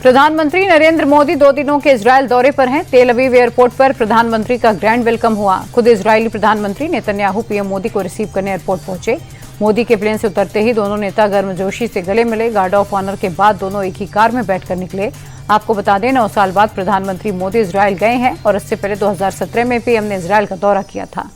प्रधानमंत्री नरेंद्र मोदी 2 दिनों के इजरायल दौरे पर हैं। तेल अवीव एयरपोर्ट पर प्रधानमंत्री का ग्रैंड वेलकम हुआ। खुद इजरायली प्रधानमंत्री नेतन्याहू पीएम मोदी को रिसीव करने एयरपोर्ट पहुंचे। मोदी के प्लेन से उतरते ही दोनों नेता गर्मजोशी से गले मिले। गार्ड ऑफ ऑनर के बाद दोनों एक ही कार में बैठकर निकले। आपको बता दें, 9 साल बाद प्रधानमंत्री मोदी इजरायल गए हैं और इससे पहले 2017 में पीएम ने इजरायल का दौरा किया था।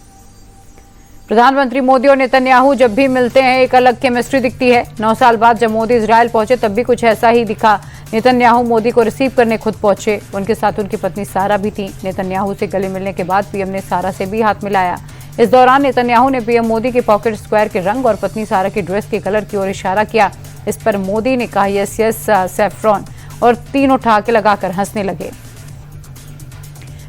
प्रधानमंत्री मोदी और नेतन्याहू जब भी मिलते हैं एक अलग केमिस्ट्री दिखती है। 9 साल बाद जब मोदी इजरायल पहुंचे तब भी कुछ ऐसा ही दिखा। नेतन्याहू मोदी को रिसीव करने खुद पहुंचे। उनके साथ उनकी पत्नी सारा भी थी। नेतन्याहू से गले मिलने के बाद पीएम ने सारा से भी हाथ मिलाया। इस दौरान नेतन्याहू ने पीएम मोदी के पॉकेट स्क्वायर के रंग और पत्नी सारा की ड्रेस के कलर की ओर इशारा किया। इस पर मोदी ने कहा यस यस सैफ्रॉन और तीनों ठहाके लगाकर हंसने लगे।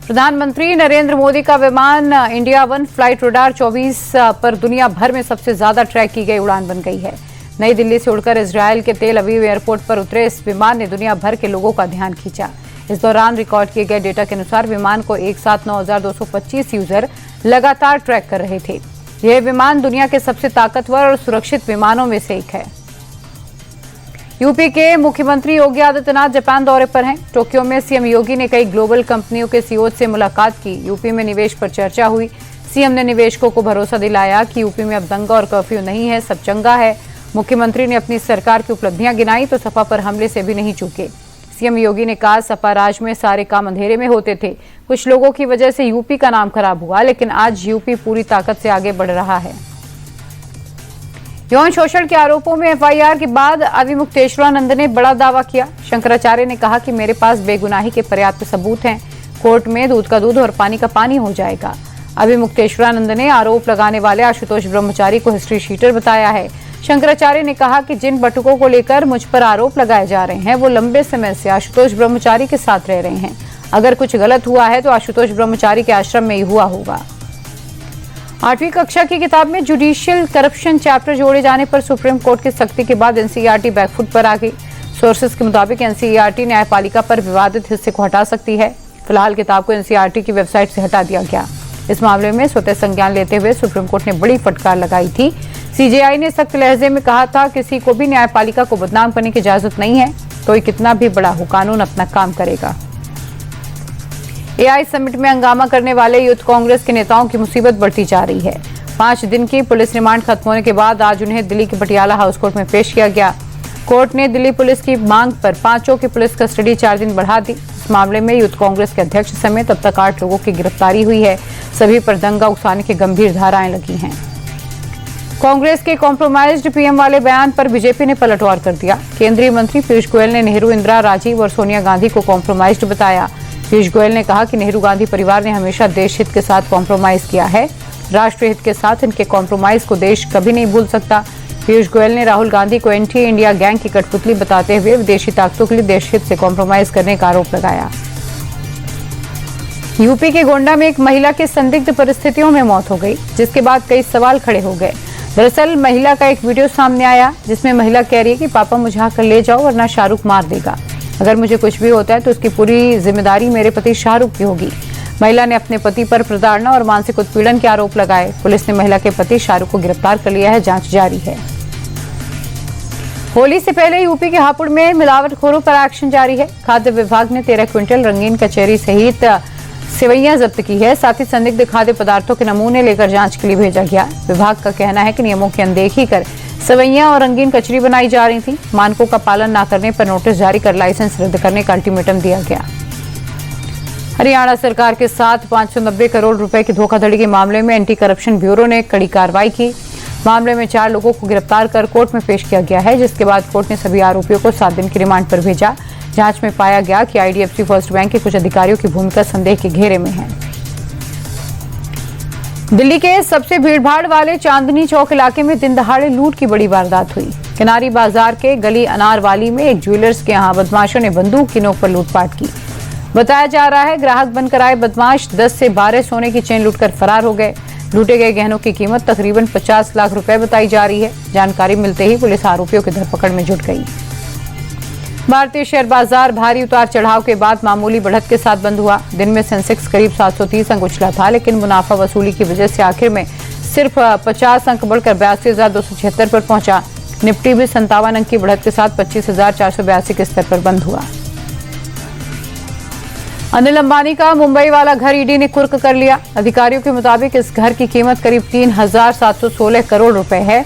प्रधानमंत्री नरेंद्र मोदी का विमान इंडिया 1 फ्लाइट रडार 24 पर दुनिया भर में सबसे ज्यादा ट्रैक की गई उड़ान बन गई है। नई दिल्ली से उड़कर इजरायल के तेल अवीव एयरपोर्ट पर उतरे इस विमान ने दुनिया भर के लोगों का ध्यान खींचा। इस दौरान रिकॉर्ड किए गए डेटा के अनुसार विमान को एक साथ 9,225 यूजर लगातार ट्रैक कर रहे थे। यह विमान दुनिया के सबसे ताकतवर और सुरक्षित विमानों में से एक है। यूपी के मुख्यमंत्री योगी आदित्यनाथ जापान दौरे पर हैं। टोक्यो में सीएम योगी ने कई ग्लोबल कंपनियों के सीईओ से मुलाकात की। यूपी में निवेश पर चर्चा हुई। सीएम ने निवेशकों को भरोसा दिलाया कि यूपी में अब दंगा और कर्फ्यू नहीं है, सब चंगा है। मुख्यमंत्री ने अपनी सरकार की उपलब्धियां गिनाई तो सपा पर हमले से भी नहीं चूके। सीएम योगी ने कहा सपा राज में सारे काम अंधेरे में होते थे। कुछ लोगों की वजह से यूपी का नाम खराब हुआ, लेकिन आज यूपी पूरी ताकत से आगे बढ़ रहा है। यौन शोषण के आरोपों में एफआईआर के बाद अविमुक्तेश्वरानंद ने बड़ा दावा किया। शंकराचार्य ने कहा कि मेरे पास बेगुनाही के पर्याप्त सबूत हैं। कोर्ट में दूध का दूध और पानी का पानी हो जाएगा। अविमुक्तेश्वरानंद ने आरोप लगाने वाले आशुतोष ब्रह्मचारी को हिस्ट्री शीटर बताया है। शंकराचार्य ने कहा कि जिन बटुकों को लेकर मुझ पर आरोप लगाए जा रहे हैं वो लंबे समय से आशुतोष ब्रह्मचारी के साथ रह रहे हैं। अगर कुछ गलत हुआ है तो आशुतोष ब्रह्मचारी के आश्रम में ही हुआ होगा। 8वीं कक्षा की किताब में जुडिशियल करप्शन चैप्टर जोड़े जाने पर सुप्रीम कोर्ट की सख्ती के बाद एनसीईआरटी बैकफुट पर आ गई। सोर्सेज के मुताबिक एनसीईआरटी न्यायपालिका पर विवादित हिस्से को हटा सकती है। फिलहाल किताब को एनसीईआरटी की वेबसाइट से हटा दिया गया। इस मामले में स्वतः संज्ञान लेते हुए सुप्रीम कोर्ट ने बड़ी फटकार लगाई थी। सीजेआई ने सख्त लहजे में कहा था किसी को भी न्यायपालिका को बदनाम करने की इजाजत नहीं है। कोई कितना भी बड़ा हो, कानून अपना काम करेगा। एआई समिट में हंगामा करने वाले यूथ कांग्रेस के नेताओं की मुसीबत बढ़ती जा रही है। 5 दिन की पुलिस रिमांड खत्म होने के बाद आज उन्हें दिल्ली के पटियाला हाउस कोर्ट में पेश किया गया। कोर्ट ने दिल्ली पुलिस की मांग पर 5 की पुलिस कस्टडी 4 दिन बढ़ा दी। इस मामले में यूथ कांग्रेस के अध्यक्ष समेत अब तक 8 लोगों की गिरफ्तारी हुई है। सभी पर दंगा उकसाने की गंभीर धाराएं लगी हैं। कांग्रेस के कॉम्प्रोमाइज्ड पीएम वाले बयान पर बीजेपी ने पलटवार कर दिया। केंद्रीय मंत्री पीयूष गोयल ने नेहरू, इंदिरा, राजीव और सोनिया गांधी को कॉम्प्रोमाइज्ड बताया। पीयूष गोयल ने कहा कि नेहरू गांधी परिवार ने हमेशा देश हित के साथ कॉम्प्रोमाइज किया है। राष्ट्रीय हित के साथ इनके कॉम्प्रोमाइज को देश कभी नहीं भूल सकता। पीयूष गोयल ने राहुल गांधी को एंटी इंडिया गैंग की कठपुतली बताते हुए विदेशी ताकतों के लिए देश हित से कॉम्प्रोमाइज करने का आरोप लगाया। यूपी के गोंडा में एक महिला की संदिग्ध परिस्थितियों में मौत हो गई, जिसके बाद कई सवाल खड़े हो गए। दरअसल महिला का एक वीडियो सामने आया जिसमें महिला कह रही है कि पापा मुझे आकर ले जाओ वरना शाहरुख मार देगा। अगर मुझे कुछ भी होता है तो उसकी पूरी जिम्मेदारी मेरे पति शाहरुख की होगी। महिला ने अपने पति पर प्रताड़ना और मानसिक उत्पीड़न के आरोप लगाए। पुलिस ने महिला के पति शाहरुख को गिरफ्तार कर लिया है। जांच जारी है। होली से पहले यूपी के हापुड़ में मिलावटखोरों पर एक्शन जारी है। खाद्य विभाग ने 13 क्विंटल रंगीन कचेरी सहित सेवैयां जब्त की है। साथ ही संदिग्ध खाद्य पदार्थों के नमूने लेकर जांच के लिए भेजा गया। विभाग का कहना है कि नियमों की अनदेखी कर सेवैयां और रंगीन कचरी बनाई जा रही थी। मानकों का पालन न करने पर नोटिस जारी कर लाइसेंस रद्द करने का अल्टीमेटम दिया गया। हरियाणा सरकार के साथ 590 करोड़ रुपए की धोखाधड़ी के मामले में एंटी करप्शन ब्यूरो ने कड़ी कार्रवाई की। मामले में 4 लोगों को गिरफ्तार कर कोर्ट में पेश किया गया है, जिसके बाद कोर्ट ने सभी आरोपियों को 7 दिन की रिमांड पर भेजा। जांच में पाया गया कि आईडीएफसी फर्स्ट बैंक के कुछ अधिकारियों की भूमिका संदेह के घेरे में है। दिल्ली के सबसे भीड़भाड़ वाले चांदनी चौक इलाके में दिन दहाड़े लूट की बड़ी वारदात हुई। किनारी बाजार के गली अनारवाली में एक ज्वेलर्स के यहां बदमाशों ने बंदूक की नोक पर लूटपाट की। बताया जा रहा है ग्राहक बनकर आए बदमाश 10 से 12 सोने की चेन लूटकर फरार हो गए। लूटे गए गहनों की कीमत तकरीबन 50 लाख रुपए बताई जा रही है। जानकारी मिलते ही पुलिस आरोपियों की धरपकड़ में जुट गई। भारतीय शेयर बाजार भारी उतार चढ़ाव के बाद मामूली बढ़त के साथ बंद हुआ। दिन में सेंसेक्स करीब 730 अंक उछला था, लेकिन मुनाफा वसूली की वजह से आखिर में सिर्फ 50 अंक बढ़कर 82,276 पर पहुंचा। निफ्टी भी 57 अंक की बढ़त के साथ 25,482 के स्तर पर बंद हुआ। अनिल अंबानी का मुंबई वाला घर ईडी ने कुर्क कर लिया। अधिकारियों के मुताबिक इस घर की कीमत करीब 3,716 करोड़ रुपए है।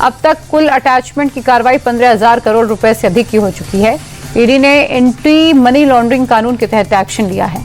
अब तक कुल अटैचमेंट की कार्रवाई 15,000 करोड़ रुपए से अधिक की हो चुकी है। ईडी ने एंटी मनी लॉन्ड्रिंग कानून के तहत एक्शन लिया है।